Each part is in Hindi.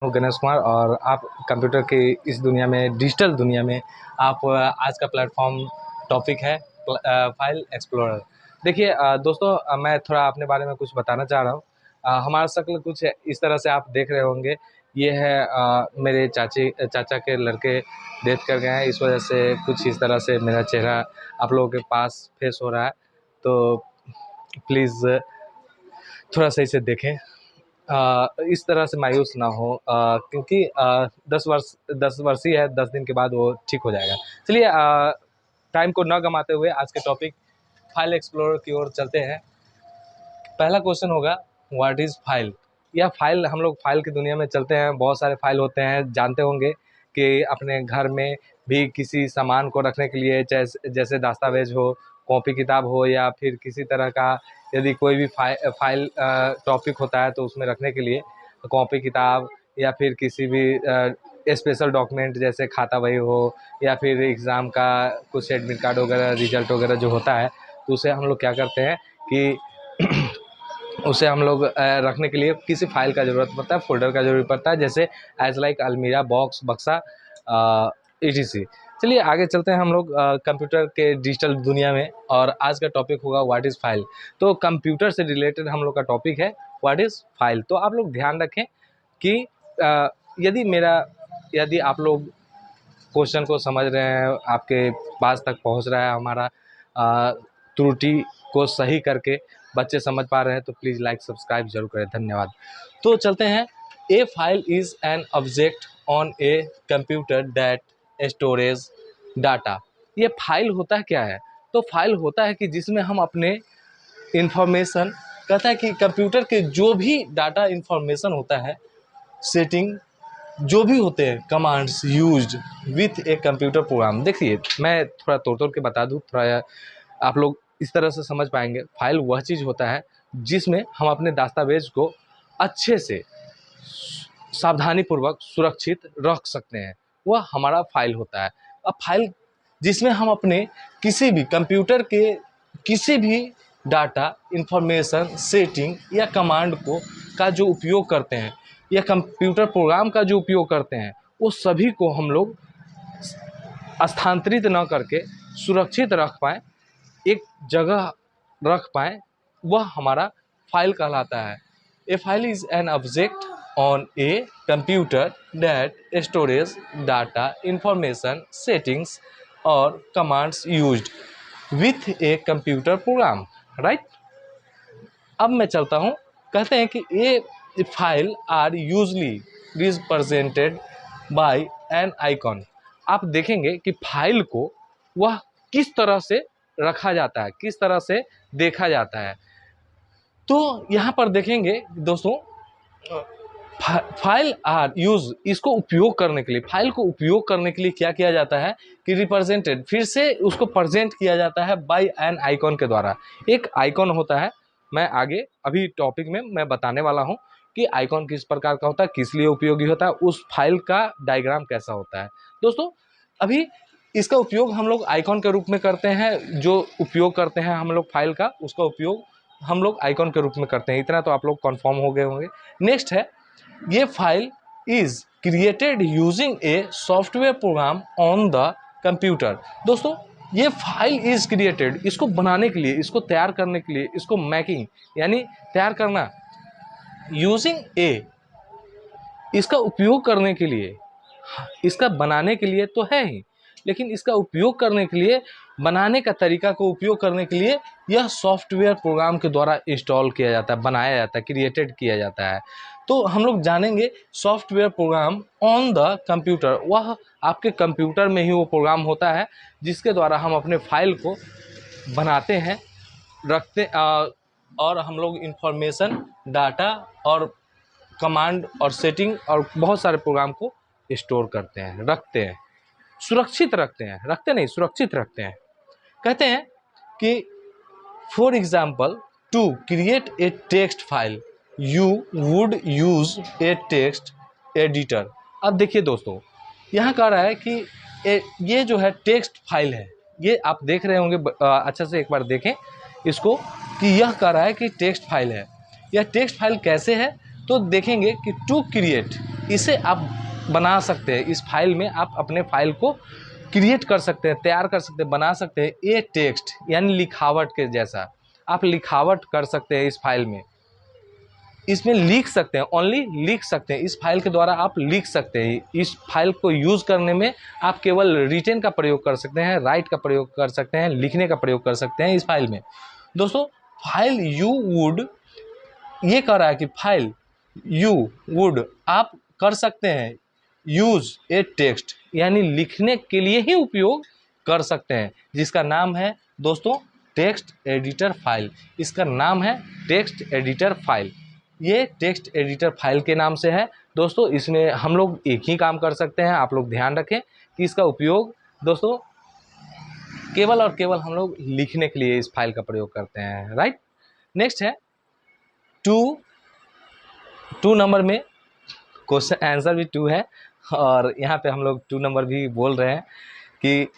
हूँ गणेश कुमार और आप कंप्यूटर की इस दुनिया में, डिजिटल दुनिया में आप आज का प्लेटफॉर्म टॉपिक है फाइल एक्सप्लोरर। देखिए दोस्तों, मैं थोड़ा अपने बारे में कुछ बताना चाह रहा हूँ। हमारा शक्ल कुछ इस तरह से आप देख रहे होंगे। ये है मेरे चाचा के लड़के डेथ कर गए हैं, इस वजह से कुछ इस तरह से मेरा चेहरा आप लोगों के पास फेस हो रहा है। तो प्लीज़ थोड़ा सही से देखें, इस तरह से मायूस ना हो, क्योंकि 10 वर्ष ही है, 10 दिन के बाद वो ठीक हो जाएगा। चलिए टाइम को न गंवाते हुए आज के टॉपिक फाइल एक्सप्लोरर की ओर चलते हैं। पहला क्वेश्चन होगा, व्हाट इज़ फाइल। या फाइल, हम लोग फाइल की दुनिया में चलते हैं, बहुत सारे फाइल होते हैं। जानते होंगे कि अपने घर में भी किसी सामान को रखने के लिए, जैसे दस्तावेज हो, कॉपी किताब हो, या फिर किसी तरह का यदि कोई भी फाइल टॉपिक होता है तो उसमें रखने के लिए कॉपी किताब, या फिर किसी भी स्पेशल डॉक्यूमेंट जैसे खाता बही हो, या फिर एग्ज़ाम का कुछ एडमिट कार्ड वगैरह, रिजल्ट वगैरह जो होता है, तो उसे हम लोग क्या करते हैं कि उसे हम लोग रखने के लिए किसी फाइल का ज़रूरत पड़ता है, फ़ोल्डर का ज़रूरत पड़ता है, जैसे एज लाइक अलमीरा, बॉक्स, बक्सा, ईटीसी। चलिए आगे चलते हैं हम लोग कंप्यूटर के डिजिटल दुनिया में, और आज का टॉपिक होगा व्हाट इज़ फाइल। तो कंप्यूटर से रिलेटेड हम लोग का टॉपिक है व्हाट इज़ फाइल। तो आप लोग ध्यान रखें कि अ, यदि आप लोग क्वेश्चन को समझ रहे हैं, आपके पास तक पहुंच रहा है हमारा त्रुटि को सही करके बच्चे समझ पा रहे हैं, तो प्लीज़ लाइक सब्सक्राइब जरूर करें। धन्यवाद। तो चलते हैं। A file is an object on a computer that storage data. ये फाइल होता क्या है? तो फाइल होता है कि जिसमें हम अपने इंफॉर्मेशन, कहता है कि कंप्यूटर के जो भी डाटा इंफॉर्मेशन होता है, सेटिंग जो भी होते हैं, commands used with a computer programme. देखिए मैं थोड़ा तोड़ तोड़ के बता दूं, थोड़ा आप लोग इस तरह से समझ पाएंगे। फाइल वह चीज़ होता है जिसमें हम अपने दस्तावेज को अच्छे से, सावधानी पूर्वक सुरक्षित रख सकते हैं, वह हमारा फाइल होता है। अब फाइल जिसमें हम अपने किसी भी कंप्यूटर के किसी भी डाटा, इंफॉर्मेशन, सेटिंग या कमांड को का जो उपयोग करते हैं, या कंप्यूटर प्रोग्राम का जो उपयोग करते हैं, वो सभी को हम लोग स्थानांतरित न करके सुरक्षित रख पाएँ, एक जगह रख पाएँ, वह हमारा फाइल कहलाता है। A file is an object on a computer that storage data, information, settings और commands used with a computer program, right. अब मैं चलता हूँ। कहते हैं कि a file are usually represented by an icon. आप देखेंगे कि फाइल को वह किस तरह से रखा जाता है, किस तरह से देखा जाता है। तो यहाँ पर देखेंगे दोस्तों, फाइल आर यूज, इसको उपयोग करने के लिए, फाइल को उपयोग करने के लिए क्या किया जाता है कि रिप्रेजेंटेड, फिर से उसको प्रेजेंट किया जाता है बाय एन आइकॉन के द्वारा। एक आइकॉन होता है, मैं आगे अभी टॉपिक में मैं बताने वाला हूँ कि आइकॉन किस प्रकार का होता है, किस लिए उपयोगी होता है, उस फाइल का डायग्राम कैसा होता है। दोस्तों अभी इसका उपयोग हम लोग आइकॉन के रूप में करते हैं, जो उपयोग करते हैं हम लोग फाइल का, उसका उपयोग हम लोग आइकॉन के रूप में करते हैं। इतना तो आप लोग कन्फर्म हो गए होंगे। नेक्स्ट है, ये file is created using a software program on the computer. दोस्तों ये फाइल इज क्रिएटेड, इसको बनाने के लिए, इसको तैयार करने के लिए, इसको मैकिंग यानी तैयार करना, यूजिंग ए, इसका उपयोग करने के लिए, इसका बनाने के लिए तो है ही, लेकिन इसका उपयोग करने के लिए, बनाने का तरीका को उपयोग करने के लिए यह सॉफ्टवेयर प्रोग्राम के द्वारा इंस्टॉल किया जाता है, बनाया जाता है, क्रिएटेड किया जाता है। तो हम लोग जानेंगे software program on the computer, वह आपके कंप्यूटर में ही वो प्रोग्राम होता है जिसके द्वारा हम अपने फाइल को बनाते हैं, रखते, और हम लोग इंफॉर्मेशन, डाटा और कमांड और सेटिंग और बहुत सारे प्रोग्राम को स्टोर करते हैं, रखते हैं, सुरक्षित रखते हैं, रखते नहीं, सुरक्षित रखते हैं। कहते हैं कि for example to create a text file you would use a text editor. अब देखिए दोस्तों, यहाँ कह रहा है कि ये जो है टेक्स्ट फाइल है, ये आप देख रहे होंगे, अच्छा से एक बार देखें इसको, कि यह कह रहा है कि टेक्स्ट फाइल है। यह टेक्स्ट फाइल कैसे है, तो देखेंगे कि टू क्रिएट, इसे आप बना सकते हैं। इस फाइल में आप अपने फाइल को क्रिएट कर सकते हैं, तैयार कर सकते हैं, बना सकते हैं। ये टेक्स्ट यानी लिखावट के जैसा आप लिखावट कर सकते हैं। इस फाइल में इसमें लिख सकते हैं, ओनली लिख सकते हैं। इस फाइल के द्वारा आप लिख सकते हैं। इस फाइल को यूज़ करने में आप केवल रिटन का प्रयोग कर सकते हैं, राइट का प्रयोग कर सकते हैं, लिखने का प्रयोग कर सकते हैं इस फाइल में। दोस्तों फाइल यू वुड, ये कह रहा है कि फाइल यू वुड आप कर सकते हैं यूज़ ए टेक्स्ट, यानी लिखने के लिए ही उपयोग कर सकते हैं, जिसका नाम है दोस्तों टेक्स्ट एडिटर फाइल। इसका नाम है टेक्स्ट एडिटर फाइल। ये टेक्स्ट एडिटर फाइल के नाम से है दोस्तों। इसमें हम लोग एक ही काम कर सकते हैं। आप लोग ध्यान रखें कि इसका उपयोग दोस्तों केवल और केवल हम लोग लिखने के लिए इस फाइल का प्रयोग करते हैं, राइट। नेक्स्ट है टू नंबर में क्वेश्चन आंसर भी 2 है, और यहाँ पे हम लोग 2 नंबर भी बोल रहे हैं कि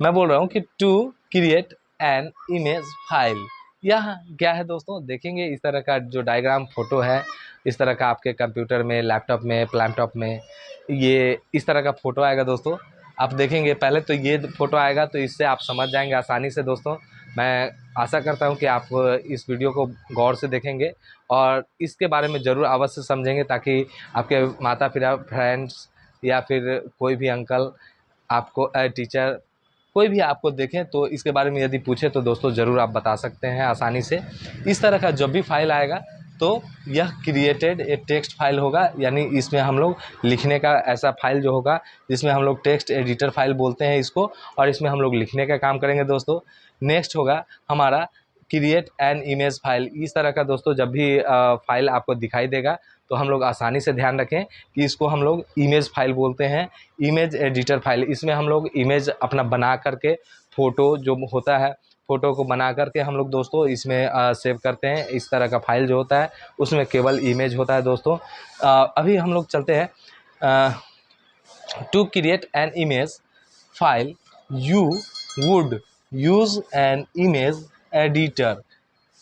मैं बोल रहा हूँ कि to create an image file. यह क्या है दोस्तों, देखेंगे इस तरह का जो डायग्राम फोटो है, इस तरह का आपके कंप्यूटर में, लैपटॉप में, लैपटॉप में ये इस तरह का फ़ोटो आएगा दोस्तों। आप देखेंगे पहले तो ये फ़ोटो आएगा, तो इससे आप समझ जाएंगे आसानी से दोस्तों। मैं आशा करता हूँ कि आप इस वीडियो को गौर से देखेंगे और इसके बारे में ज़रूर अवश्य समझेंगे, ताकि आपके माता पिता, फ्रेंड्स या फिर कोई भी अंकल आपको टीचर कोई भी आपको देखें तो इसके बारे में यदि पूछे तो दोस्तों ज़रूर आप बता सकते हैं आसानी से। इस तरह का जब भी फाइल आएगा तो यह क्रिएटेड ए टेक्स्ट फाइल होगा, यानी इसमें हम लोग लिखने का ऐसा फाइल जो होगा जिसमें हम लोग टेक्स्ट एडिटर फाइल बोलते हैं इसको, और इसमें हम लोग लिखने का काम करेंगे दोस्तों। नेक्स्ट होगा हमारा क्रिएट एन इमेज फाइल। इस तरह का दोस्तों जब भी फाइल आपको दिखाई देगा तो हम लोग आसानी से ध्यान रखें कि इसको हम लोग इमेज फाइल बोलते हैं, इमेज एडिटर फाइल। इसमें हम लोग इमेज अपना बना करके, फ़ोटो जो होता है, फ़ोटो को बना करके हम लोग दोस्तों इसमें सेव करते हैं। इस तरह का फाइल जो होता है उसमें केवल इमेज होता है दोस्तों। अभी हम लोग चलते हैं to create an image file you would use an image editor.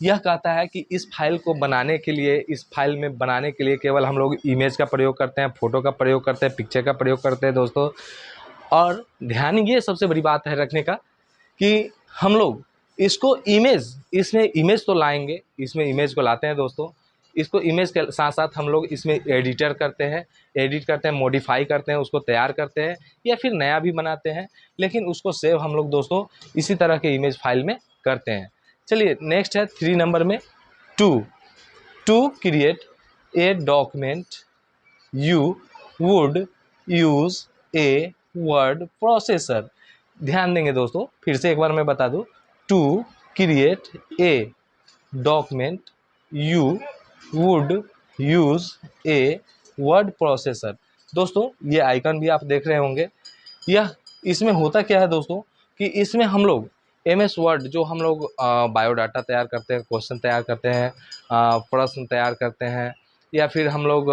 यह कहता है कि इस फाइल को बनाने के लिए, इस फाइल में बनाने के लिए केवल हम लोग इमेज का प्रयोग करते हैं, फ़ोटो का प्रयोग करते हैं, पिक्चर का प्रयोग करते हैं दोस्तों। और ध्यान ये सबसे बड़ी बात है रखने का कि हम लोग इसको इमेज, इसमें इमेज तो लाएंगे, इसमें इमेज को लाते हैं दोस्तों। इसको इमेज के साथ साथ हम लोग इसमें एडिटर करते हैं, एडिट करते हैं, मॉडिफाई करते हैं, उसको तैयार करते हैं या फिर नया भी बनाते हैं, लेकिन उसको सेव हम लोग दोस्तों इसी तरह के इमेज फाइल में करते हैं। चलिए नेक्स्ट है 3 नंबर में to create a document you would use a word processor. ध्यान देंगे दोस्तों, फिर से एक बार मैं बता दूं, to create a document you would use a word processor. दोस्तों ये आइकन भी आप देख रहे होंगे। यह इसमें होता क्या है दोस्तों कि इसमें हम लोग MS वर्ड जो हम लोग बायोडाटा तैयार करते हैं, क्वेश्चन तैयार करते हैं, प्रश्न तैयार करते हैं, या फिर हम लोग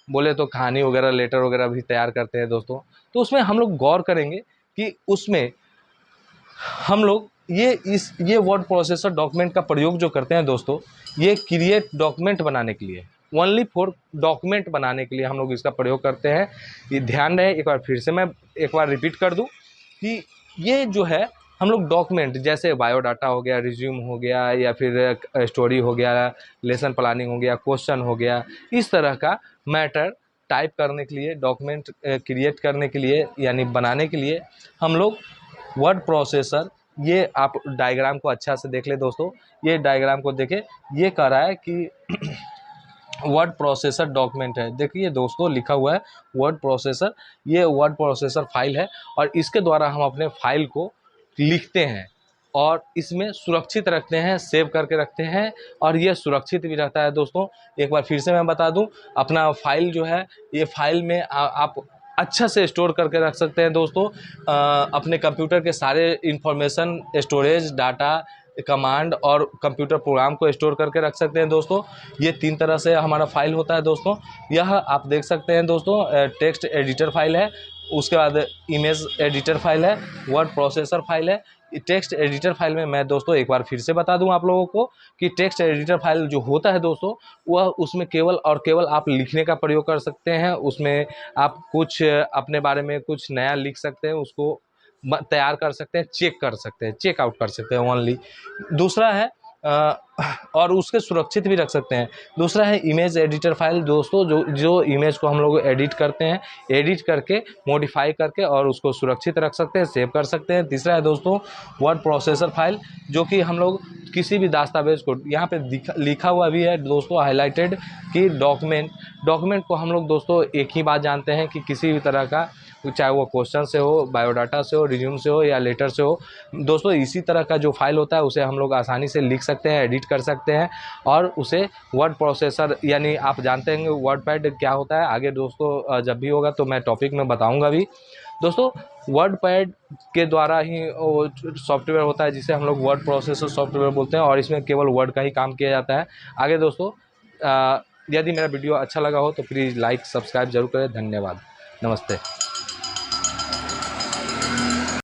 बोले तो कहानी वगैरह, लेटर वगैरह भी तैयार करते हैं दोस्तों। तो उसमें हम लोग गौर करेंगे कि उसमें हम लोग ये वर्ड प्रोसेसर डॉक्यूमेंट का प्रयोग जो करते हैं दोस्तों, ये क्रिएट डॉक्यूमेंट बनाने के लिए, ओनली फॉर डॉक्यूमेंट बनाने के लिए हम लोग इसका प्रयोग करते हैं। ये ध्यान रहे, एक बार फिर से मैं एक बार रिपीट कर दूं कि ये जो है हम लोग डॉक्यूमेंट जैसे बायोडाटा हो गया, रिज्यूम हो गया, या फिर स्टोरी हो गया, लेसन प्लानिंग हो गया, क्वेश्चन हो गया, इस तरह का मैटर टाइप करने के लिए, डॉक्यूमेंट क्रिएट करने के लिए यानी बनाने के लिए हम लोग वर्ड प्रोसेसर, ये आप डायग्राम को अच्छा से देख ले दोस्तों, ये डायग्राम को देखें, ये कह रहा है कि वर्ड प्रोसेसर डॉक्यूमेंट है। देखिए दोस्तों लिखा हुआ है वर्ड प्रोसेसर, ये वर्ड प्रोसेसर फाइल है और इसके द्वारा हम अपने फाइल को लिखते हैं और इसमें सुरक्षित रखते हैं, सेव करके रखते हैं, और ये सुरक्षित भी रहता है दोस्तों। एक बार फिर से मैं बता दूं, अपना फाइल जो है ये फाइल में आप अच्छा से स्टोर करके रख सकते हैं दोस्तों। अपने कंप्यूटर के सारे इंफॉर्मेशन, स्टोरेज, डाटा, कमांड और कंप्यूटर प्रोग्राम को स्टोर करके रख सकते हैं दोस्तों। ये 3 तरह से हमारा फाइल होता है दोस्तों। यह आप देख सकते हैं दोस्तों, टेक्स्ट एडिटर फाइल है, उसके बाद इमेज एडिटर फाइल है, वर्ड प्रोसेसर फाइल है, टेक्स्ट एडिटर फाइल में मैं दोस्तों एक बार फिर से बता दूं आप लोगों को कि टेक्स्ट एडिटर फाइल जो होता है दोस्तों, वह उसमें केवल और केवल आप लिखने का प्रयोग कर सकते हैं। उसमें आप कुछ अपने बारे में कुछ नया लिख सकते हैं, उसको तैयार कर सकते हैं, चेक कर सकते हैं, चेकआउट कर सकते हैं ओनली। दूसरा है और उसके सुरक्षित भी रख सकते हैं। दूसरा है इमेज एडिटर फाइल दोस्तों, जो इमेज को हम लोग एडिट करते हैं, एडिट करके मॉडिफाई करके और उसको सुरक्षित रख सकते हैं, सेव कर सकते हैं। तीसरा है दोस्तों वर्ड प्रोसेसर फाइल, जो कि हम लोग किसी भी दस्तावेज को, यहाँ पे लिखा हुआ भी है दोस्तों हाईलाइटेड कि डॉक्यूमेंट को हम लोग दोस्तों एक ही बात जानते हैं कि किसी भी तरह का, चाहे वो क्वेश्चन से हो, बायोडाटा से हो, रिज्यूम से हो या लेटर से हो दोस्तों, इसी तरह का जो फाइल होता है उसे हम लोग आसानी से लिख सकते हैं, एडिट कर सकते हैं और उसे वर्ड प्रोसेसर, यानी आप जानते हैं वर्डपैड क्या होता है। आगे दोस्तों जब भी होगा तो मैं टॉपिक में बताऊंगा भी दोस्तों। वर्डपैड के द्वारा ही सॉफ्टवेयर होता है जिसे हम लोग वर्ड प्रोसेसर सॉफ्टवेयर बोलते हैं और इसमें केवल वर्ड का ही काम किया जाता है। आगे दोस्तों यदि मेरा वीडियो अच्छा लगा हो तो प्लीज़ लाइक सब्सक्राइब जरूर करें। धन्यवाद, नमस्ते।